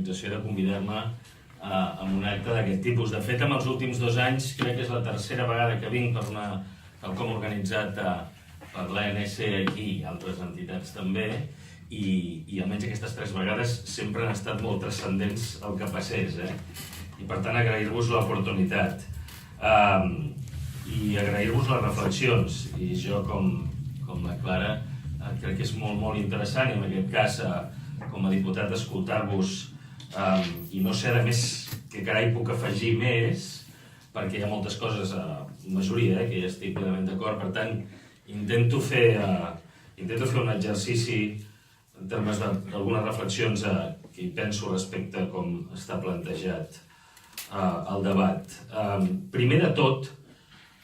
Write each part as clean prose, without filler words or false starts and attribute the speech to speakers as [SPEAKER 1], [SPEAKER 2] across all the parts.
[SPEAKER 1] de convidar-me a un acte d'aquest tipus. De fet, en els últims 2 anys crec que és la tercera vegada que vinc per com organitzat per l'ANS aquí i altres entitats també, i almenys aquestes 3 vegades sempre han estat molt transcendents el que passés, i per tant agrair-vos l'oportunitat i agrair-vos les reflexions. I jo, com la Clara, crec que és molt interessant, i en aquest cas com a diputat escoltar-vos i no sé, a més, que carai puc afegir més, perquè hi ha moltes coses, majoria, que ja estic plenament d'acord. Per tant, intento fer un exercici en termes d'algunes reflexions que hi penso respecte a com està plantejat el debat. Primer de tot,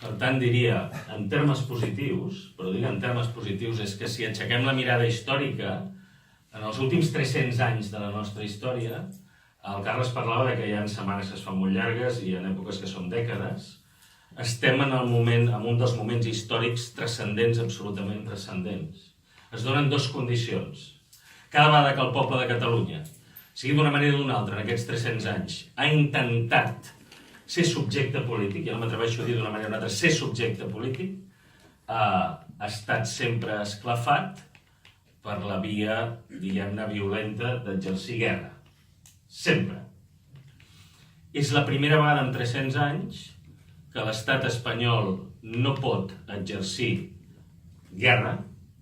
[SPEAKER 1] per tant, diria, en termes positius, però dic en termes positius, és que si aixequem la mirada històrica, en els últims 300 anys de la nostra història, el Carles parlava que hi ha setmanes que es fan molt llargues i en èpoques que són dècades, estem en un dels moments històrics transcendents, absolutament transcendents. Es donen 2 condicions. Cada vegada que el poble de Catalunya, sigui d'una manera o d'una altra, en aquests 300 anys, ha intentat ser subjecte polític, ja no m'atreveixo a dir d'una manera o d'una altra, ser subjecte polític, ha estat sempre esclafat per la via, diguem-ne, violenta d'exercir guerra. Sempre. És la primera vegada en 300 anys que l'estat espanyol no pot exercir guerra,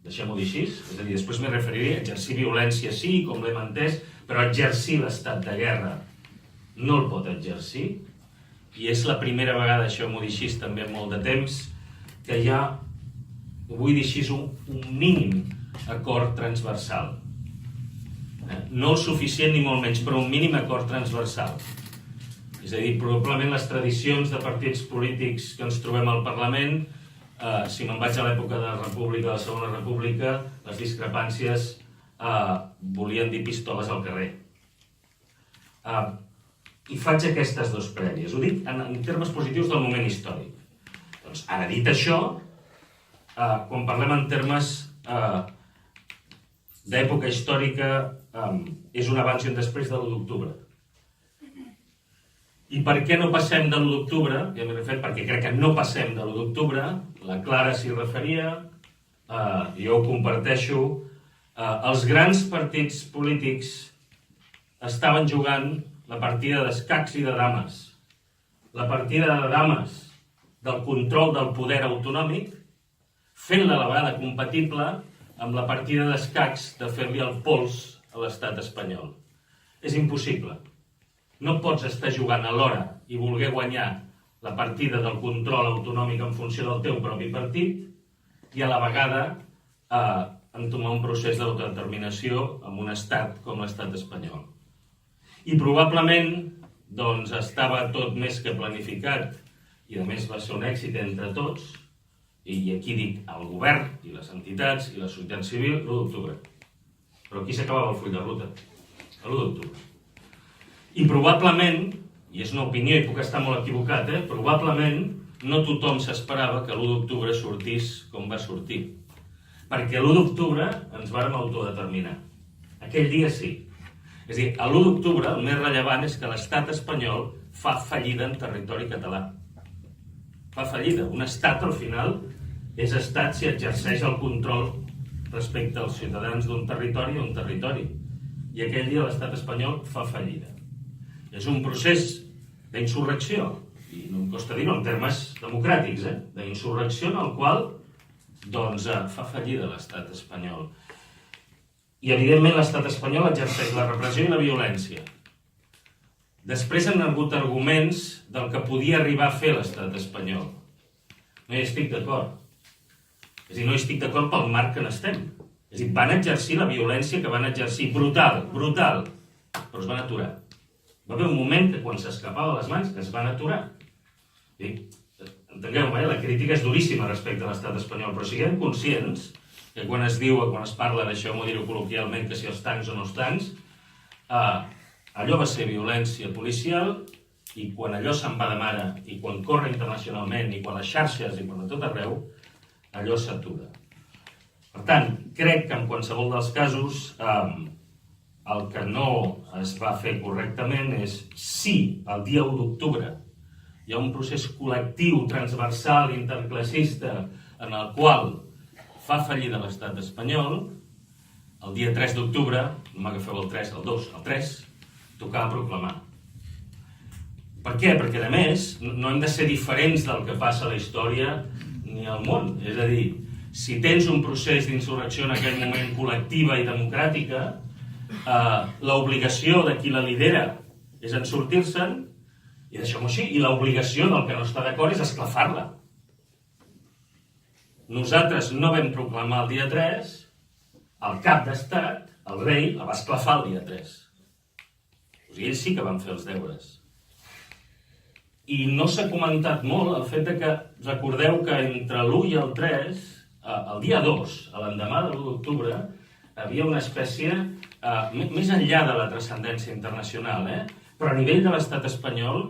[SPEAKER 1] deixem-ho dir així, és a dir, després m'hi referiré, exercir violència sí, com l'hem entès, però exercir l'estat de guerra no el pot exercir, i és la primera vegada, deixeu-m'ho dir així, també en molt de temps, que hi ha, ho vull dir així, un mínim acord transversal. No el suficient ni molt menys, però un mínim acord transversal. És a dir, probablement les tradicions de partits polítics que ens trobem al Parlament, si me'n vaig a l'època de la República, de la Segona República, les discrepàncies volien dir pistoles al carrer. I faig aquestes 2 prèvies. Ho dic en termes positius del moment històric. Doncs, ara dit això, quan parlem en termes d'època històrica, és un abans i un després de l'1 d'octubre. I per què no passem de l'1 d'octubre? Ja m'he referit perquè crec que no passem de l'1 d'octubre, la Clara s'hi referia, jo ho comparteixo, els grans partits polítics estaven jugant la partida d'escacs i de dames. La partida de dames del control del poder autonòmic, fent-la a la vegada compatible amb la partida d'escacs de fer-li el pols a l'estat espanyol. És impossible. No pots estar jugant alhora i voler guanyar la partida del control autonòmic en funció del teu propi partit i a la vegada entomar un procés d'autodeterminació amb un estat com l'estat espanyol. I probablement doncs, estava tot més que planificat i a més va ser un èxit entre tots, i aquí dic el govern i les entitats i la societat civil, l'1 d'octubre. Però aquí s'acabava el full de ruta, l'1 d'octubre. I probablement, i és una opinió i puc estar molt equivocat, probablement no tothom s'esperava que l'1 d'octubre sortís com va sortir. Perquè l'1 d'octubre ens vàrem autodeterminar. Aquell dia sí. És a dir, l'1 d'octubre el més rellevant és que l'estat espanyol fa fallida en territori català. Fa fallida. Un estat, al final, és estat si exerceix el control respecte als ciutadans d'un territori o un territori. I aquell dia l'estat espanyol fa fallida. És un procés d'insurrecció, i no em costa dir-ho en termes democràtics, d'insurrecció en el qual doncs, fa fallida l'estat espanyol. I evidentment l'estat espanyol exerceix la repressió i la violència. Després han hagut arguments del que podia arribar a fer l'estat espanyol. No hi estic d'acord. És a dir, no hi estic d'acord pel marc que n'estem. És a dir, van exercir la violència que van exercir, brutal, però es van aturar. Va haver un moment que quan s'escapava a les mans es van aturar. Entengueu-me, la crítica és duríssima respecte a l'estat espanyol, però siguem conscients que quan es parla, deixeu-m'ho dir-ho col·loquialment, que si els tancs o no els tancs, allò va ser violència policial i quan allò se'n va de mare i quan corre internacionalment i quan les xarxes i quan a tot arreu, allò s'atura. Per tant, crec que en qualsevol dels casos el que no es va fer correctament és si el dia 1 d'octubre hi ha un procés col·lectiu, transversal, interclassista, en el qual fa fallida l'estat espanyol, el dia 3 d'octubre, no m'agafeu el 3, el 2, el 3, tocava proclamar. Per què? Perquè, a més, no hem de ser diferents del que passa a la història ni al món. És a dir, si tens un procés d'insurrecció en aquell moment col·lectiva i democràtica, l'obligació de qui la lidera és en sortir-se'n, i deixem-ho així, i l'obligació del que no està d'acord és esclafar-la. Nosaltres no vam proclamar el dia 3, el cap d'estat, el rei, la va esclafar el dia 3. O sigui, ells sí que van fer els deures. I no s'ha comentat molt el fet que recordeu que entre l'1 i el 3, el dia 2, a l'endemà de l'1 d'octubre, havia una espècie, més enllà de la transcendència internacional, però a nivell de l'estat espanyol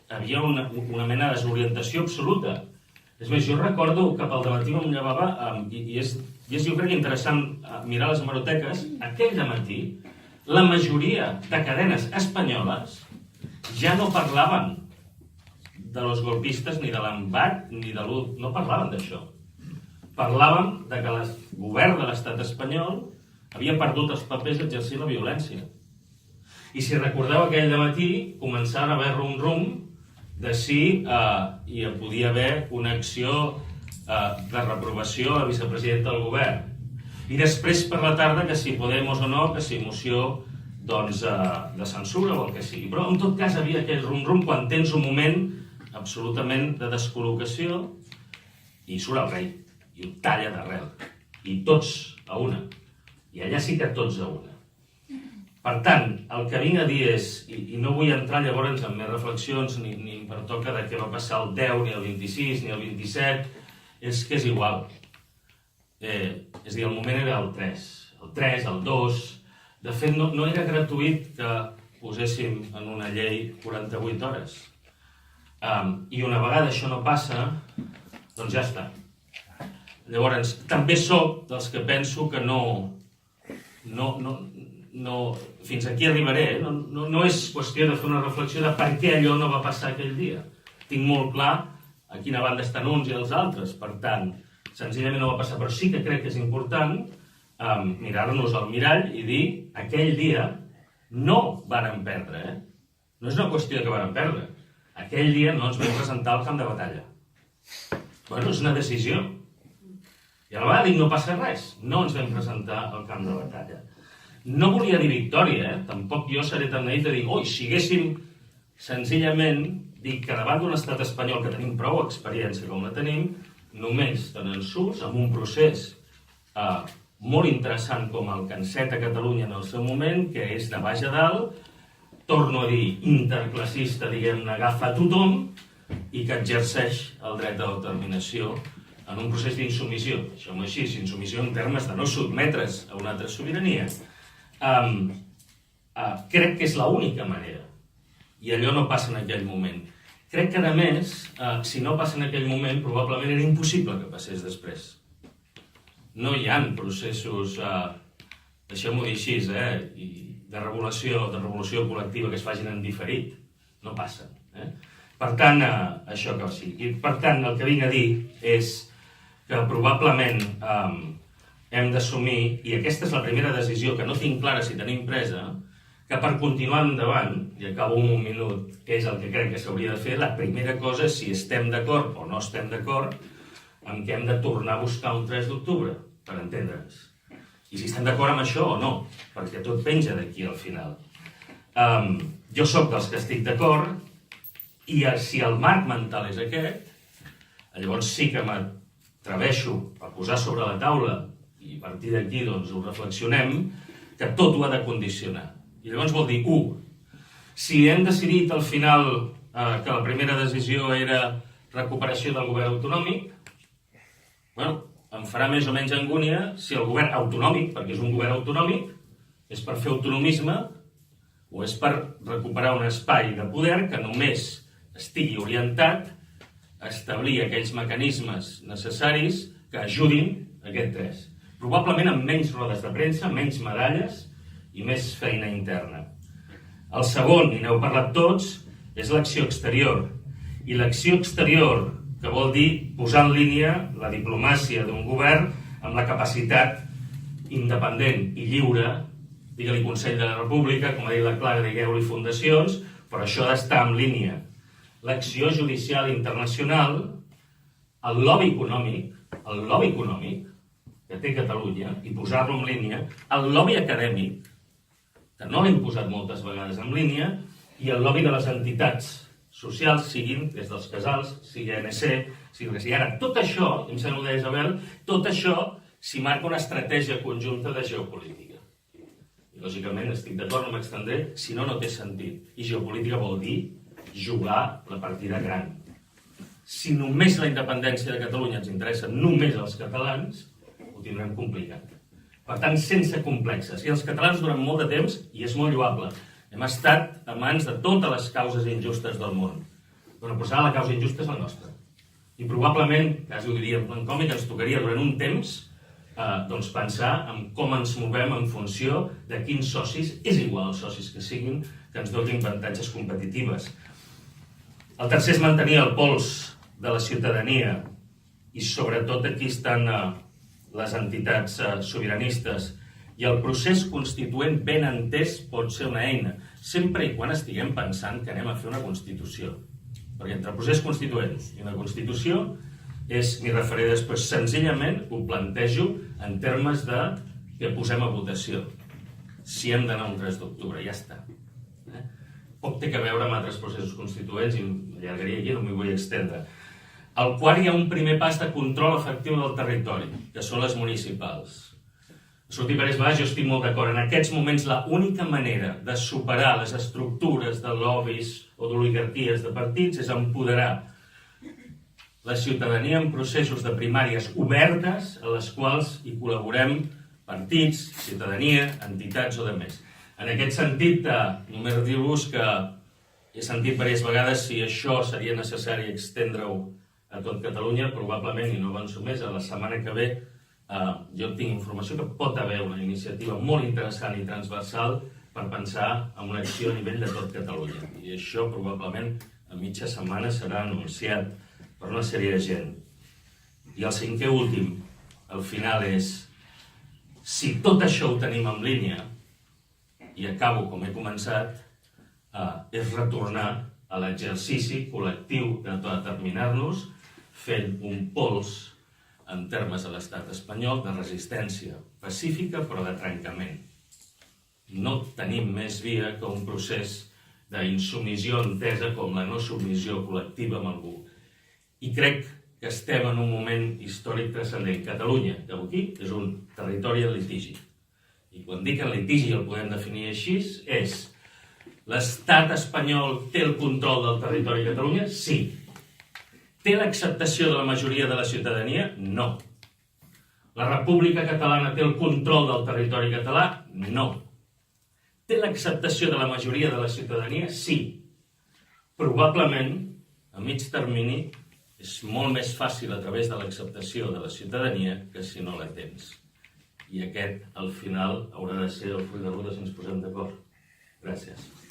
[SPEAKER 1] havia una mena de desorientació absoluta. És més, jo recordo que pel dematí em llevava, i és jo crec interessant mirar les hemeroteques, aquell dematí la majoria de cadenes espanyoles ja no parlaven de los golpistes, ni de l'embat, ni de l'1, no parlaven d'això. Parlaven de que el govern de l'estat espanyol havia perdut els papers d'exercir la violència. I si recordeu aquell dematí, començaven a haver rum-rum de si hi podia haver una acció de reprovació a la vicepresidenta del govern. I després per la tarda que si Podemos o no, que si moció de censura o el que sigui. Però en tot cas havia aquell rum-rum quan tens un moment absolutament de descol·locació i surt el rei i ho talla d'arrel i tots a una, i allà sí que tots a una. Per tant, el que vinc a dir és, i no vull entrar llavors en més reflexions ni em pertoca de què va passar el 10 ni el 26 ni el 27, és que és igual. És a dir, el moment era el 3, el 2. De fet, no era gratuït que poséssim en una llei 48 hores. I una vegada això no passa, doncs ja està. Llavors, també soc dels que penso que no fins aquí arribaré, no és qüestió de fer una reflexió de per què allò no va passar aquell dia. Tinc molt clar a quina banda estan uns i els altres, per tant, senzillament no va passar, però sí que crec que és important mirar-nos al mirall i dir aquell dia no vàrem perdre, no és una qüestió que vàrem perdre. Aquell dia no ens vam presentar al camp de batalla. Bueno, és una decisió. I a la vegada dic, no passa res. No ens vam presentar al camp de batalla. No volia dir victòria, Tampoc jo seré tan naïf de dir, oi, si haguéssim senzillament dit que davant d'un estat espanyol que tenim prou experiència com la tenim, només tenen surts amb un procés molt interessant com el que enceta Catalunya en el seu moment, que és de baix a dalt, torno a dir, interclassista, diguem-ne, agafa a tothom i que exerceix el dret d'autodeterminació en un procés d'insubmissió. Això no és així, insubmissió en termes de no sotmetre's a una altra sobirania. Crec que és l'única manera. I allò no passa en aquell moment. Crec que, a més, si no passa en aquell moment, probablement era impossible que passés després. No hi ha processos, deixem-ho dir així, de revolució col·lectiva que es facin en diferit. No passen. Per tant, això que sí. I per tant, el que vinc a dir és que probablement hem d'assumir, i aquesta és la primera decisió que no tinc clara si tenim presa, que per continuar endavant, i acabo un minut, que és el que crec que s'hauria de fer, la primera cosa és si estem d'acord o no estem d'acord amb que hem de tornar a buscar un 3 d'octubre, per entendre'ns. I si estem d'acord amb això o no, perquè tot penja d'aquí al final. Jo sóc dels que estic d'acord, i si el marc mental és aquest, llavors sí que m'atreveixo a posar sobre la taula, i a partir d'aquí doncs ho reflexionem, que tot ho ha de condicionar. I llavors vol dir, si hem decidit al final que la primera decisió era recuperació del govern autonòmic, bueno, em farà més o menys angúnia si el govern autonòmic, perquè és un govern autonòmic, és per fer autonomisme o és per recuperar un espai de poder que només estigui orientat a establir aquells mecanismes necessaris que ajudin a aquest 3. Probablement amb menys rodes de premsa, menys medalles i més feina interna. El segon, i n'heu parlat tots, és l'acció exterior. I l'acció exterior, que vol dir posar en línia la diplomàcia d'un govern amb la capacitat independent i lliure, digue-li Consell de la República, com ha dit la Clara, digueu-li fundacions, però això ha d'estar en línia. L'acció judicial internacional, el lobby econòmic que té Catalunya, i posar-lo en línia, el lobby acadèmic, que no l'hem posat moltes vegades en línia, i el lobby de les entitats socials, siguin des dels casals, sigui ANC, sigui res. I ara, tot això, em sembla que Isabel, tot això s'hi marca una estratègia conjunta de geopolítica. I, lògicament, estic d'acord, no m'extendré, si no, no té sentit. I geopolítica vol dir jugar la partida gran. Si només la independència de Catalunya ens interessa només als catalans, ho tindrem complicat. Per tant, sense complexes. I els catalans durant molt de temps, i és molt lloable, hem estat a mans de totes les causes injustes del món. Però ara la causa injusta és la nostra. I probablement, quasi ho diria en plan còmic, ens tocaria durant un temps pensar en com ens movem en funció de quins socis, és igual els socis que siguin, que ens donin avantatges competitives. El tercer és mantenir el pols de la ciutadania i sobretot aquí estan les entitats sobiranistes i el procés constituent ben entès pot ser una eina, sempre i quan estiguem pensant que anem a fer una Constitució. Perquè entre procés constituent i una Constitució m'hi referiré després, senzillament ho plantejo en termes de que posem a votació. Si hem d'anar un 3 d'octubre, ja està. Poc té a veure amb altres processos constituents i m'allargaria aquí, no m'hi vull extendre. Al quart hi ha un primer pas de control efectiu del territori, que són les municipals. Ha sortit diverses vegades, jo estic molt d'acord. En aquests moments, l'única manera de superar les estructures de lobbies o d'oligarquies de partits és empoderar la ciutadania en processos de primàries obertes a les quals hi col·laborem partits, ciutadania, entitats o demés. En aquest sentit, només dir-vos que he sentit diverses vegades si això seria necessari estendre-ho a tot Catalunya, probablement, i no avanço més, a la setmana que ve jo tinc informació que pot haver una iniciativa molt interessant i transversal per pensar en una acció a nivell de tot Catalunya. I això probablement a mitja setmana serà anunciat per una sèrie de gent. I el cinquè últim, al final és, si tot això ho tenim en línia, i acabo com he començat, és retornar a l'exercici col·lectiu d'autodeterminar-nos fent un pols en termes de l'estat espanyol de resistència pacífica però de trencament. No tenim més via que un procés d'insubmissió entesa com la no submissió col·lectiva amb algú. I crec que estem en un moment històric transcendent. Catalunya, que aquí és un territori en litigi. I quan dic en litigi el podem definir així, és l'estat espanyol té el control del territori de Catalunya? Sí. Té l'acceptació de la majoria de la ciutadania? No. La República Catalana té el control del territori català? No. Té l'acceptació de la majoria de la ciutadania? Sí. Probablement, a mig termini, és molt més fàcil a través de l'acceptació de la ciutadania que si no la tens. I aquest, al final, haurà de ser el full de ruta si ens posem d'acord. Gràcies.